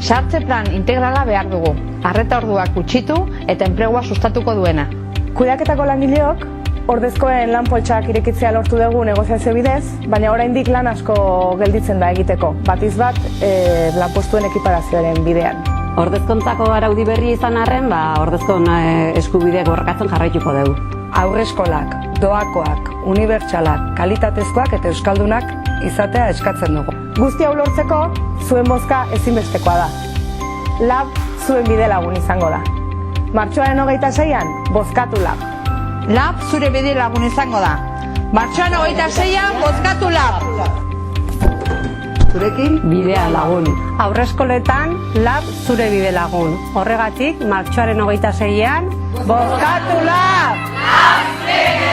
Sartze plan integrala behar dugu, arreta orduak gutxitu eta enplegua sustatuko duena. Kudeaketako langileok, ordezkoen lan poltsak irekitzea lortu dugu negoziazio bidez, baina oraindik lan asko gelditzen da egiteko, batiz bat lanpostuen ekiparazioaren bidean. Ordezkontzako araudi berri izan arren, ordezkon eskubideak borrokatzen jarraituko dugu. Aurreskolak, doakoak, unibertsalak, kalitatezkoak eta euskaldunak izatea eskatzen dugu. Guzti hau lortzeko, zuen bozka ezinbestekoa da. LAB zuen bide lagun izango da. Martxoaren 26an, bozkatu LAB. LAB zure bide lagun izango da. Martxoaren 26an, bozkatu LAB. Zurekin bidea lagun. Aurreskoletan LAB zure bide lagun. Horregatik, martxoaren 26an, bozkatu LAB!